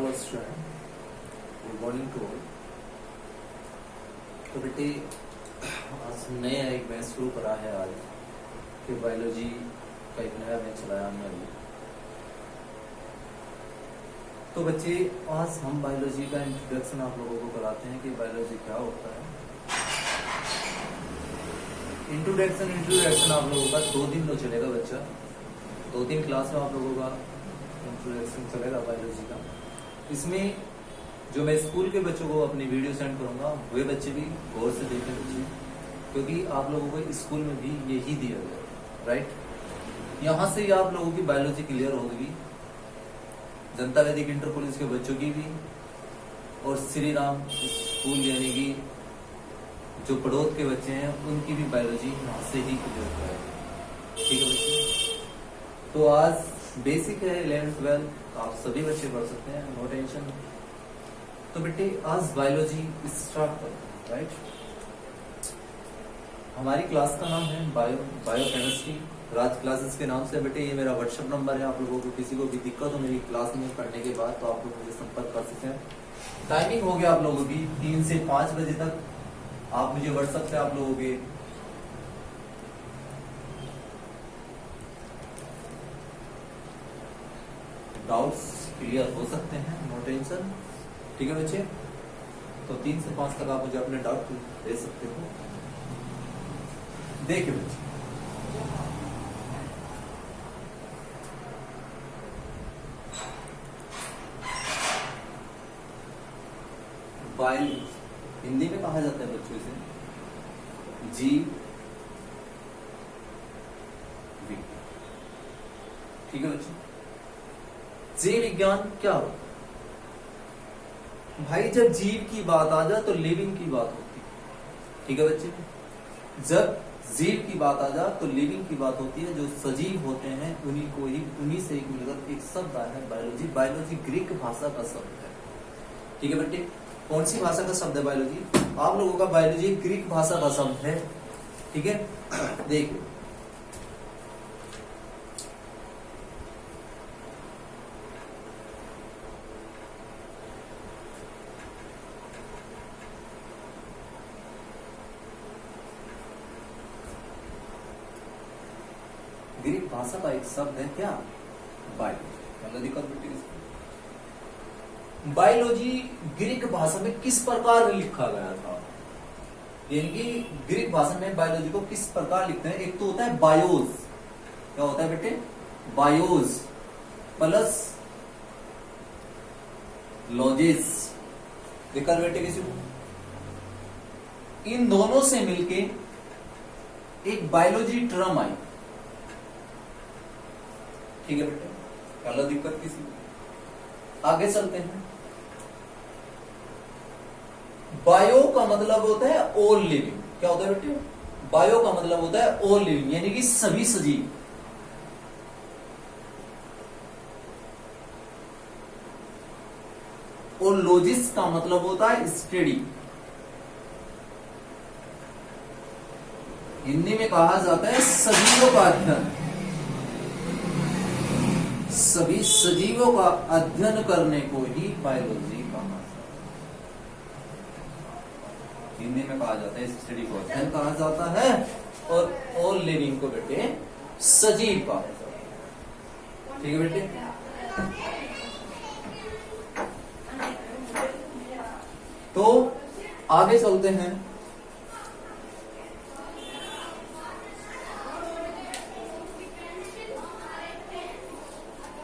Hello student, good morning to all. तो बेटे आज नया एक बैच शुरू करा है आज कि बायोलॉजी का एक नया बैच चलाया हमने अभी। तो बच्चे आज हम बायोलॉजी का इंट्रोडक्शन आप लोगों को कराते हैं कि बायोलॉजी क्या होता है। इंट्रोडक्शन आप लोगों का 2 दिन तो चलेगा बच्चा, 2-3 क्लास में आप लोगों का इंट्रोडक्शन चलेगा बायोलॉजी का। इसमें जो मैं स्कूल के बच्चों को अपनी वीडियो सेंड करूंगा वे बच्चे भी गौर से देखें बच्चे, क्योंकि आप लोगों को स्कूल में भी यही दिया गया, राइट। यहाँ से ही आप लोगों की बायोलॉजी क्लियर होगी, जनता वैदिक इंटर कॉलेज के बच्चों की भी और श्री राम स्कूल यानी कि जो पड़ोद के बच्चे हैं उनकी भी बायोलॉजी यहाँ से ही क्लियर कराएगी। ठीक है बच्चे, तो आज बेसिक है 11th-12th आप सभी बच्चे पढ़ सकते हैं, नो टेंशन। तो बेटे आज बायोलॉजी स्टार्ट करते हैं, राइट। हमारी क्लास का नाम है बायोकेमिस्ट्री राज क्लासेस के नाम से। बेटे ये मेरा व्हाट्सएप नंबर है, आप लोगों को किसी को भी दिक्कत हो मेरी क्लास में पढ़ने के बाद तो आप लोग मुझे संपर्क कर सकते हैं। टाइमिंग हो गया आप लोगों की 3 से 5 बजे तक। आप मुझे व्हाट्सएप से आप लोगों के डाउट्स क्लियर हो सकते हैं, नो टेंशन। ठीक है बच्चे, तो 3 से 5 तक आप मुझे अपने डाउट दे सकते हो। देखिए बच्चे, बायोलॉजी हिंदी में कहा जाता है बच्चों इसे जीव विज्ञान। ठीक है बच्चे, जीव विज्ञान क्या हो भाई? जब जीव की बात आ जाए तो लिविंग की बात होती है। ठीक है बच्चे, जब जीव की बात आ जाए तो लिविंग की बात होती है। जो सजीव होते हैं उन्हीं से एक मिलकर एक शब्द आया है बायोलॉजी। बायोलॉजी ग्रीक भाषा का शब्द है। ठीक है बेटे, कौन सी भाषा का शब्द है बायोलॉजी? आप लोगों का बायोलॉजी ग्रीक भाषा का शब्द है। ठीक है, देखिए ग्रीक भाषा का एक शब्द है क्या? बायोलॉजी। बायोलॉजी ग्रीक भाषा में किस प्रकार लिखा गया था? यानी कि ग्रीक भाषा में बायोलॉजी को किस प्रकार लिखते हैं? एक तो होता है बायोस। क्या होता है बेटे? BIOS plus lodges. देखा बेटे किसी को? इन दोनों से मिलके एक बायोलॉजी टर्म आई। ठीक है बेटे, पहला दिक्कत किसी को? आगे चलते हैं। बायो का मतलब होता है ऑल लिविंग। क्या होता है बेटे? बायो का मतलब होता है ऑल लिविंग, यानी कि सभी सजीव। और लॉजिस का मतलब होता है स्टडी। हिंदी में कहा जाता है सजीवों का अध्ययन। सभी सजीवों का अध्ययन करने को ही बायोलॉजी कहा जाता है। हिंदी में कहा जाता है स्टडी को अध्ययन कहा जाता है, और ऑल लिविंग को बेटे सजीव कहा जाता है। ठीक है बेटे, तो आगे चलते हैं।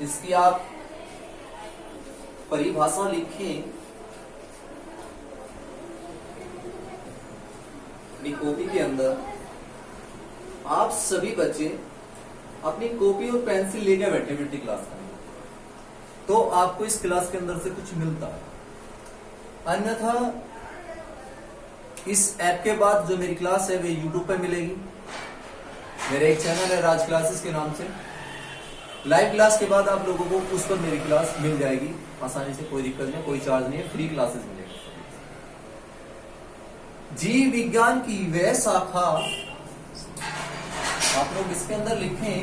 इसकी आप परिभाषा लिखें अपनी कॉपी के अंदर। आप सभी बच्चे अपनी कॉपी और पेंसिल लेके बैठे बैठे क्लास में, तो आपको इस क्लास के अंदर से कुछ मिलता है। अन्यथा इस ऐप के बाद जो मेरी क्लास है वे यूट्यूब पे मिलेगी। मेरा एक चैनल है राज क्लासेस के नाम से। लाइव क्लास के बाद आप लोगों को उस पर मेरी क्लास मिल जाएगी आसानी से, कोई दिक्कत नहीं, कोई चार्ज नहीं है, फ्री क्लासेस मिलेगी। जीव विज्ञान की वह शाखा, आप लोग इसके अंदर लिखें,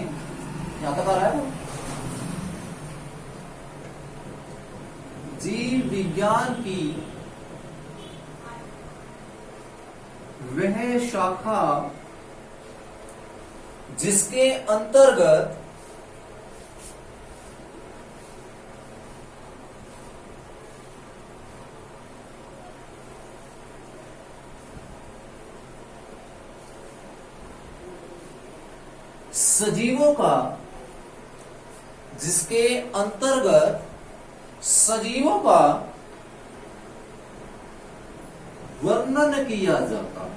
यहां तक आ रहा है। जीव विज्ञान की वह शाखा जिसके अंतर्गत सजीवों का जिसके अंतर्गत सजीवों का वर्णन किया जाता है।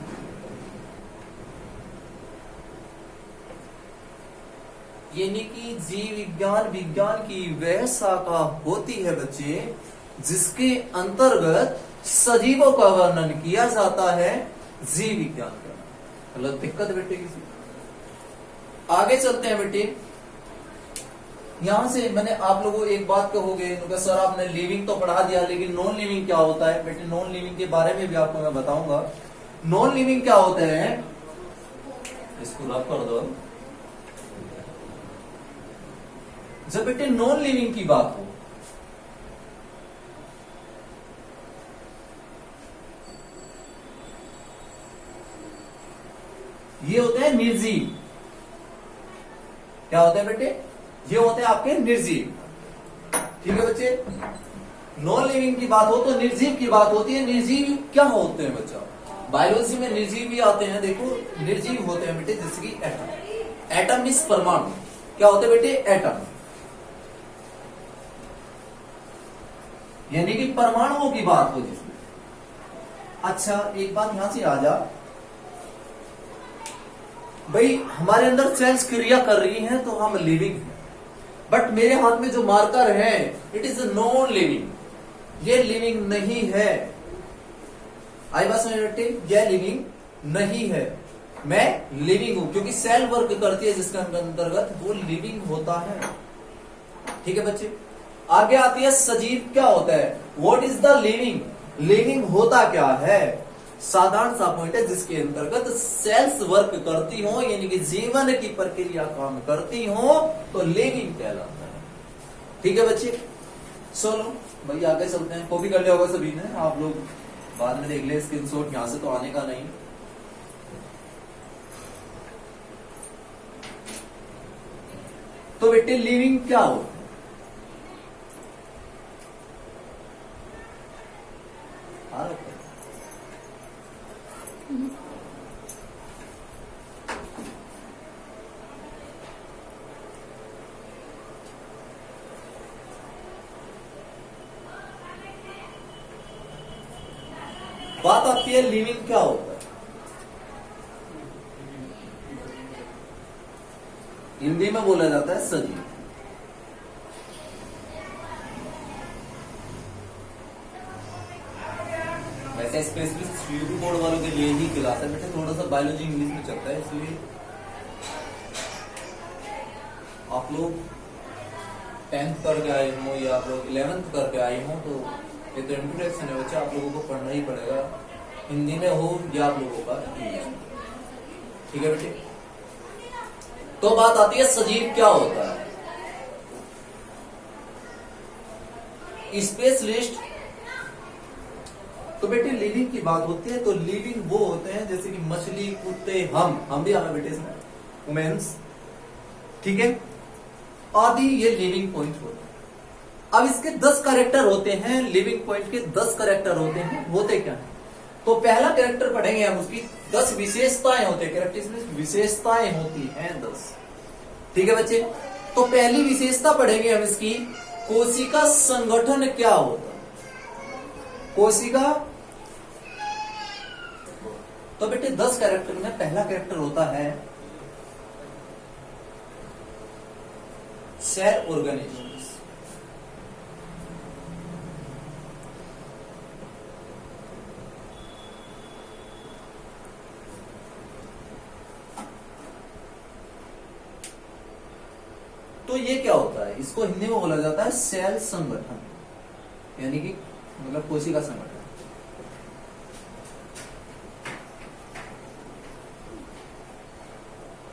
यानी कि जीव विज्ञान विज्ञान की वह शाखा होती है बच्चे जिसके अंतर्गत सजीवों का वर्णन किया जाता है जीव विज्ञान का। मतलब दिक्कत बेटे किसी। आगे चलते हैं बेटे। यहां से मैंने आप लोगों को एक बात कहोगे तो सर आपने लिविंग तो पढ़ा दिया लेकिन नॉन लिविंग क्या होता है। बेटे नॉन लिविंग के बारे में भी आपको मैं बताऊंगा। नॉन लिविंग क्या होता है, इसको रफ कर दो। जब बेटे नॉन लिविंग की बात हो ये होते हैं निर्जीव। क्या होते हैं बेटे, ये होते हैं आपके निर्जीव। ठीक है बच्चे, नॉन लिविंग की बात हो तो निर्जीव की बात होती है। निर्जीव क्या होते हैं बच्चा, बायोलॉजी में निर्जीव भी आते हैं। देखो निर्जीव होते हैं बेटे जैसे कि एटम। एटम मीन्स परमाणु। क्या होते हैं बेटे, एटम। यानी कि परमाणुओं की बात हो जिसमें। अच्छा एक बात यहां से आ जा भाई, हमारे अंदर सेल्स क्रिया कर रही हैं तो हम लिविंग हैं। बट मेरे हाथ में जो मार्कर है इट इज नॉन लिविंग। ये लिविंग नहीं है। आई बात समझ बेटे, ये लिविंग नहीं है। मैं लिविंग हूं क्योंकि सेल वर्क करती है जिसके अंतर्गत वो लिविंग होता है। ठीक है बच्चे, आगे आती है सजीव क्या होता है। What is the living, living होता क्या है। साधारण सा पॉइंट है जिसके अंतर्गत सेल्स वर्क करती हो यानी कि जीवन की प्रक्रिया काम करती हो तो लिविंग कहलाता है। ठीक है बच्चे, चलो भाई आगे चलते हैं। कॉपी कर लिया होगा सभी ने, आप लोग बाद में देख ले स्क्रीनशॉट, यहां से तो आने का नहीं। तो बेटे लिविंग क्या होता है, बात आती है लिविंग क्या होता है। हिंदी में बोला जाता है सजीव। वैसे स्पेशलिस्ट यूपी बोर्ड वालों के लिए ही क्लास है बेटे, थोड़ा सा बायोलॉजी इंग्लिश में चलता है इसलिए आप लोग 10th करके आए हो या आप लोग 11th करके आए हो तो ये तो इंट्रोडक्शन है बच्चा, आप लोगों को पढ़ना ही पड़ेगा, हिंदी में हो या आप लोगों का इंग्लिश में। ठीक है बेटे, तो बात आती है सजीव क्या होता है। स्पेशलिस्ट तो बेटे लिविंग की बात होती है तो लिविंग वो होते हैं जैसे कि मछली, कुत्ते, हम भी आए बेटे इसमें, वुमेन्स। ठीक है, आदि ये लिविंग पॉइंट होते हैं। अब इसके 10 कैरेक्टर होते हैं, लिविंग पॉइंट के 10 कैरेक्टर होते हैं। होते क्या है, तो पहला कैरेक्टर पढ़ेंगे हम, उसकी 10 विशेषताएं होती है। कैरेक्टर में विशेषताएं होती हैं 10। ठीक है बच्चे, तो पहली विशेषता पढ़ेंगे हम इसकी, कोशिका संगठन क्या होता है। कोशिका, तो बेटे 10 कैरेक्टर में पहला कैरेक्टर होता है सेल ऑर्गेनिजम्स। तो ये क्या होता है, इसको हिंदी में बोला जाता है सेल संगठन, यानी कि मतलब कोशिका संगठन।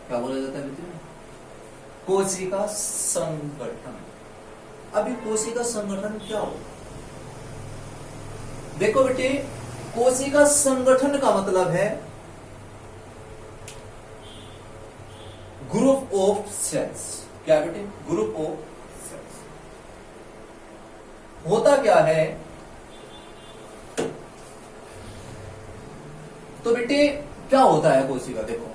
क्या बोला जाता है बेटे, कोशिका संगठन। अभी कोशिका संगठन क्या होता है, देखो बेटे, कोशिका संगठन का मतलब है ग्रुप ऑफ सेल्स। क्या बेटे? Group of cells. होता क्या है, तो बेटे क्या होता है कोशिका? देखो,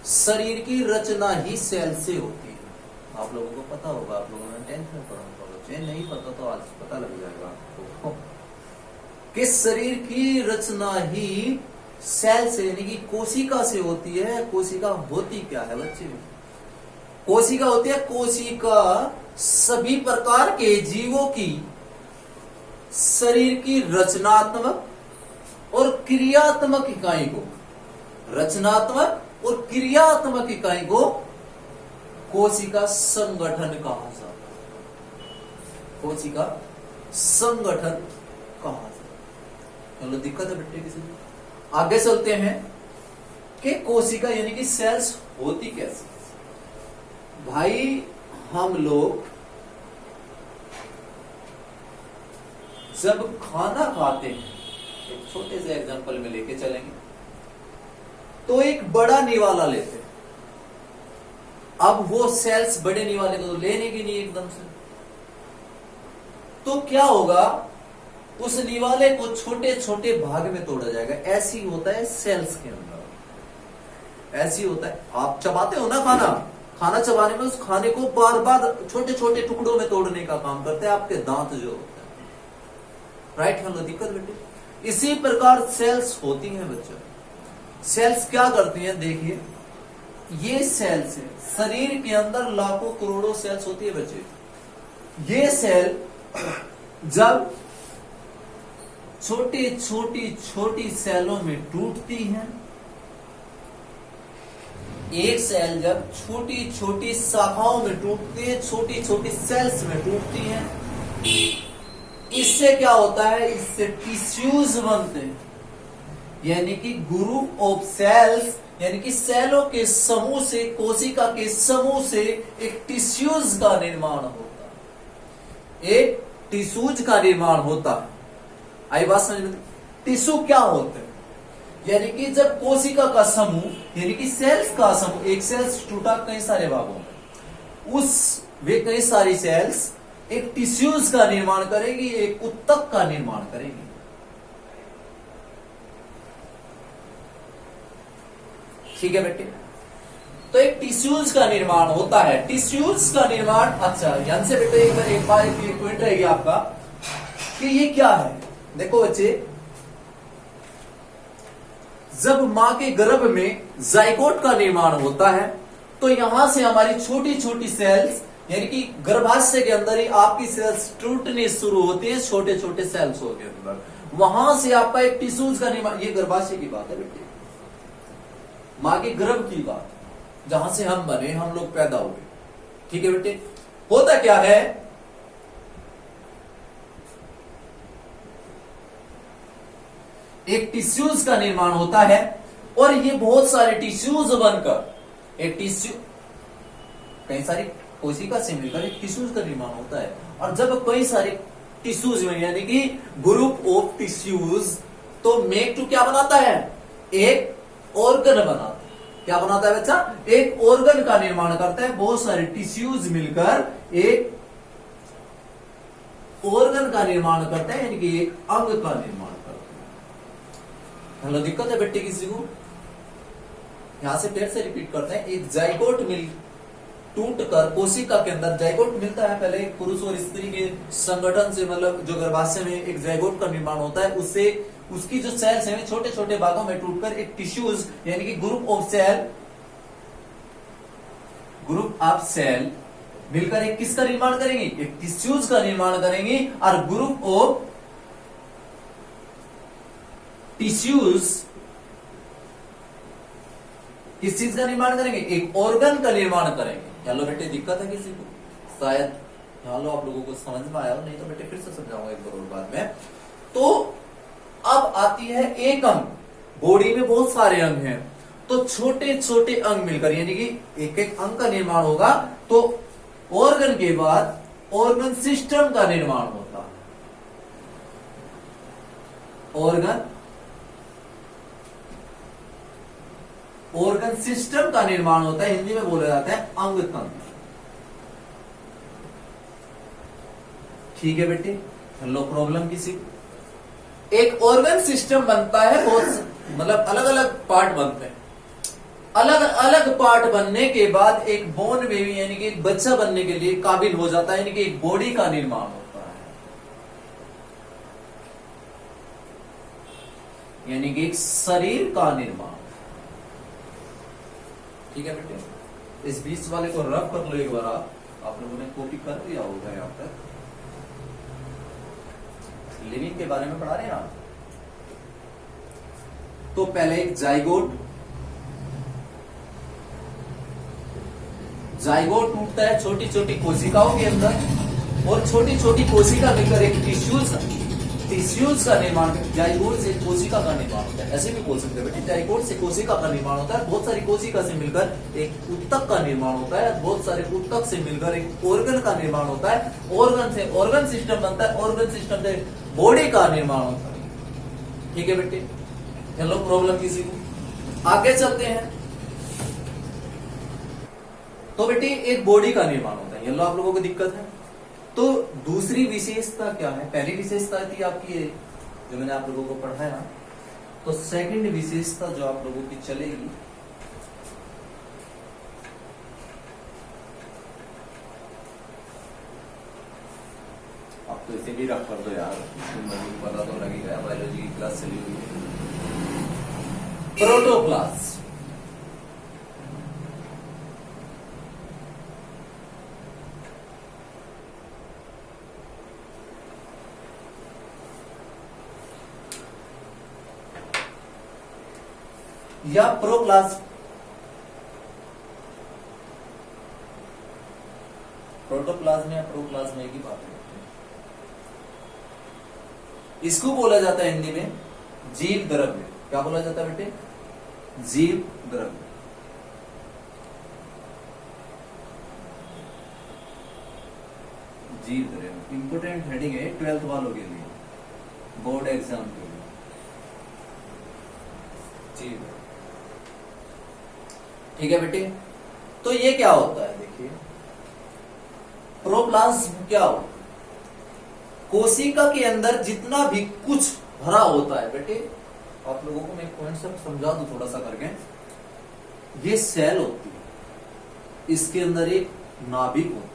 शरीर की रचना ही सेल से होती है। आप लोगों को पता होगा, आप लोगों ने 10th में पढ़ा होगा। बच्चे नहीं पता तो आज पता लग जाएगा आपको कि शरीर की रचना ही सेल से यानी कि कोशिका से होती है। कोशिका होती क्या है बच्चे? कोशिका होती है, कोशिका सभी प्रकार के जीवों की शरीर की रचनात्मक और क्रियात्मक इकाई को, रचनात्मक और क्रियात्मक इकाई को कोशिका संगठन कहा जाता है। कोशिका संगठन कहा जाता है। चलो, दिक्कत है बेटे किसी को? आगे चलते हैं कि कोशिका यानी कि सेल्स होती कैसे। भाई, हम लोग जब खाना खाते हैं, एक छोटे से एग्जांपल में लेके चलेंगे, तो एक बड़ा निवाला लेते हैं। अब वो सेल्स बड़े निवाले को तो लेने की नहीं एकदम से, तो क्या होगा, उस निवाले को छोटे छोटे भाग में तोड़ा जाएगा। ऐसी होता है सेल्स के अंदर, ऐसी होता है। आप चबाते हो ना खाना, खाना चबाने में उस खाने को बार बार छोटे छोटे टुकड़ों में तोड़ने का काम करते हैं आपके दांत जो होते हैं। राइट? हम दिक्कत बेटे, इसी प्रकार सेल्स होती हैं बच्चों। सेल्स क्या करती हैं? देखिए, ये सेल्स है, शरीर के अंदर लाखों करोड़ों सेल्स होती है बच्चे। ये सेल जब छोटी छोटी छोटी सेलों में टूटती हैं, एक सेल जब छोटी छोटी शाखाओं में टूटती है, छोटी छोटी सेल्स में टूटती है, इससे क्या होता है? इससे टिश्यूज बनते हैं, यानी कि ग्रुप ऑफ सेल्स, यानी कि सेलों के समूह से, कोशिका के समूह से एक टिश्यूज का निर्माण होता है। एक टिश्यूज का निर्माण होता है। आई बात समझ में? टिश्यू क्या होते हैं? यानी कि जब कोशिका का समूह यानी कि सेल्स का समूह, एक सेल्स टूटा कई सारे भागों में, वे कई सारी सेल्स एक टिश्यूज का निर्माण करेगी, एक उत्तक का निर्माण करेगी। ठीक है बेटे? तो एक टिश्यूज का निर्माण होता है। टिश्यूज का निर्माण, अच्छा यहां से बेटे एक बार एक पॉइंट रहेगी आपका कि ये क्या है। देखो बच्चे, जब मां के गर्भ में जाइगोट का निर्माण होता है, तो यहां से हमारी छोटी छोटी सेल्स यानी कि गर्भाशय के अंदर ही आपकी सेल्स टूटनी शुरू होती है, छोटे छोटे सेल्स के अंदर। वहां से आपका एक टिश्यूज का निर्माण, ये गर्भाशय की बात है बेटे, मां के गर्भ की बात, जहां से हम बने, हम लोग पैदा हुए। ठीक है बेटे? होता क्या है, एक टिश्यूज का निर्माण होता है और ये बहुत सारे टिश्यूज बनकर एक टिश्यू, कई सारी कोशिका से मिलकर एक टिश्यूज का निर्माण होता है। और जब कई सारे टिश्यूज में यानी कि ग्रुप ऑफ टिश्यूज, तो मेक टू क्या बनाता है? एक ऑर्गन बनाता है। क्या बनाता है बच्चा? एक ऑर्गन का निर्माण करता है। बहुत सारे टिश्यूज मिलकर एक ऑर्गन का निर्माण करता है, यानी कि एक अंग का निर्माण करता है। हेलो, दिक्कत है बेटे किसी को? यहां से फिर से रिपीट करते हैं। एक जाइगोट मिल टूट कर कोशिका के अंदर जाइगोट मिलता है, पहले एक पुरुष और स्त्री के संगठन से, मतलब जो गर्भाशय में एक जाइगोट का निर्माण होता है, उससे उसकी जो सेल्स हैं छोटे छोटे भागों में टूटकर एक टिश्यूज यानी कि ग्रुप ऑफ सेल मिलकर एक किसका निर्माण करेंगे? एक टिश्यूज का निर्माण करेंगे। और ग्रुप ऑफ टिश्यूज किस चीज का निर्माण करेंगे? एक ऑर्गन का निर्माण करेंगे। चलो बेटे, दिक्कत है किसी को? शायद लो आप लोगों को समझ में आया हो, नहीं तो बेटे फिर से समझाऊंगा एक दो बाद में। तो अब आती है एक अंग। बॉडी में बहुत सारे अंग हैं, तो छोटे छोटे अंग मिलकर यानी कि एक एक अंग का निर्माण होगा। तो ऑर्गन के बाद ऑर्गन सिस्टम का निर्माण होता है। ऑर्गन ऑर्गन सिस्टम का निर्माण होता है, हिंदी में बोला जाता है अंग तंत्र। ठीक है बेटे, लो प्रॉब्लम किसी एक ऑर्गन सिस्टम बनता है, बहुत मतलब अलग अलग पार्ट बनते हैं। अलग अलग पार्ट बनने के बाद एक बोन बेबी यानी कि एक बच्चा बनने के लिए काबिल हो जाता है, यानी कि एक बॉडी का निर्माण होता है, यानी कि एक शरीर का निर्माण। ठीक है बेटे, इस बीच वाले को रफ कर लो एक बार। आप लोगों ने कॉपी कर दिया होगा यहां पर, लिविंग के बारे में पढ़ा रहे हैं आप। तो पहले एक जाइगोट टूटता है छोटी छोटी कोशिकाओं के अंदर, और छोटी छोटी कोशिका मिलकर एक टिश्यूज का निर्माण। जाइगोट से कोशिका का निर्माण होता है, ऐसे भी बोल सकते हैं बेटे, जाइगोट से कोशिका का निर्माण होता है। बहुत सारी कोशिका से मिलकर एक उत्तक का निर्माण होता है, बहुत सारे उत्तक से मिलकर एक ऑर्गन का निर्माण होता है, ऑर्गन से ऑर्गन सिस्टम बनता है, ऑर्गन सिस्टम से बॉडी का निर्माण होता है। ठीक है बेटे, चलो प्रॉब्लम किसी को आगे चलते हैं। तो बेटे एक बॉडी का निर्माण होता है, ये लो आप लोगों को दिक्कत है। तो दूसरी विशेषता क्या है? पहली विशेषता थी आपकी जो मैंने आप लोगों को पढ़ाया, तो सेकंड विशेषता जो आप लोगों की चलेगी आप तो इसे भी रख कर दो यार, पता तो लग ही गया, बायोलॉजी की क्लास चली हुई है। प्रोटोप्लास्ट, या प्रोप्लाज्म, प्रोटोप्लाज्म या प्रोप्लाज्म एक ही बात है। इसको बोला जाता है हिंदी में जीव द्रव्य। क्या बोला जाता है बेटे? जीव द्रव्य। जीव द्रव्य इंपोर्टेंट हेडिंग है 12th वालों के लिए, बोर्ड एग्जाम के लिए। जीव, ठीक है बेटे। तो ये क्या होता है देखिए, प्रोप्लाज्म क्या होता है? कोशिका के अंदर जितना भी कुछ भरा होता है बेटे, आप लोगों को मैं एक पॉइंट सब समझा दूं थोड़ा सा करके। ये सेल होती है, इसके अंदर एक नाभिक होता है,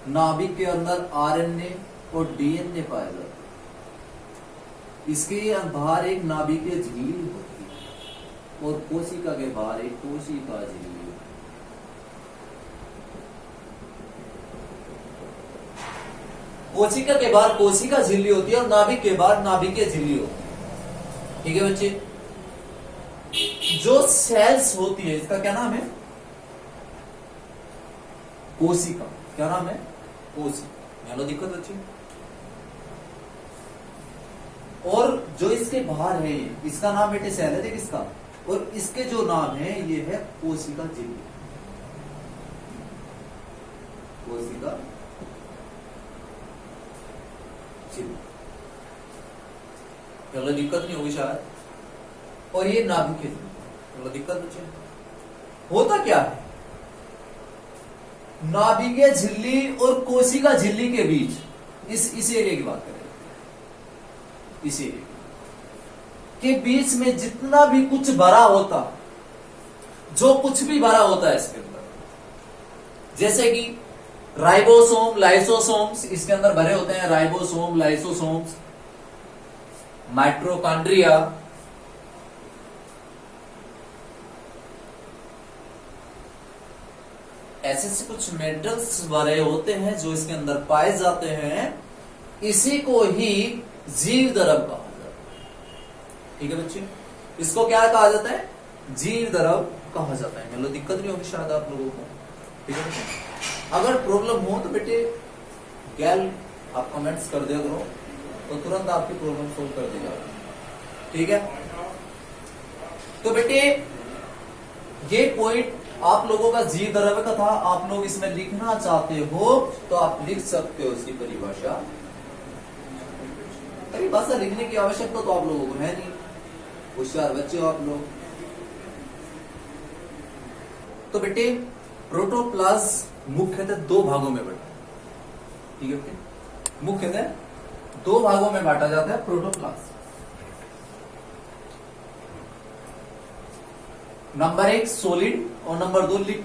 नाभिक के अंदर आरएनए और डीएनए पाया जाता है। इसके बाहर एक नाभिकीय झिल्ली होती है और कोशिका के बाहर एक कोशिका झिल्ली। कोशिका के बाहर कोशिका झिल्ली होती है और नाभिक के बाहर नाभिकीय झिल्ली होती है। ठीक है बच्चे, जो सेल्स होती है इसका क्या नाम है? कोशिका। क्या नाम है? कोशिका। यहाँ दिक्कत बच्चे। और जो इसके बाहर है इसका नाम बेटे सेल है, देख इसका, और इसके जो नाम है ये है कोशिका झिल्ली। कोशिका झिल्ली, चलो दिक्कत नहीं होगी शायद। और ये नाभिकीय झिल्ली, चलो दिक्कत बच्चे। होता क्या है, नाभिकीय झिल्ली और कोशिका झिल्ली के बीच इस एरिया की बात करें, इस एरिया के बीच में जितना भी कुछ भरा होता, जो कुछ भी भरा होता है इसके अंदर, जैसे कि राइबोसोम, लाइसोसोम्स इसके अंदर भरे होते हैं। राइबोसोम, लाइसोसोम्स, माइटोकॉन्ड्रिया, ऐसे से कुछ मेटल्स भरे होते हैं जो इसके अंदर पाए जाते हैं। इसी को ही जीव द्रव कहा जाता है। ठीक है बच्चे, इसको क्या कहा जाता है? जीव द्रव कहा जाता है। मतलब दिक्कत नहीं होगी शायद आप लोगों को। ठीक है बच्चे, अगर प्रॉब्लम हो तो बेटे गैल आप कमेंट्स कर दिया करो, तो तुरंत आपकी प्रॉब्लम सोल्व कर दी जाएगी। ठीक है, तो बेटे ये पॉइंट आप लोगों का जीव द्रव्य का था। आप लोग इसमें लिखना चाहते हो तो आप लिख सकते हो इसकी परिभाषा। छोटा सा लिखने की आवश्यकता तो आप लोगों को है नहीं, होशियार बच्चे हो आप लोग। तो बेटे प्रोटोप्लाज्म मुख्यतः दो भागों में बटा, ठीक है बेटे, मुख्यतः दो भागों में बांटा जाता है प्रोटोप्लाज्म। नंबर 1 सॉलिड और नंबर 2 लिक्विड।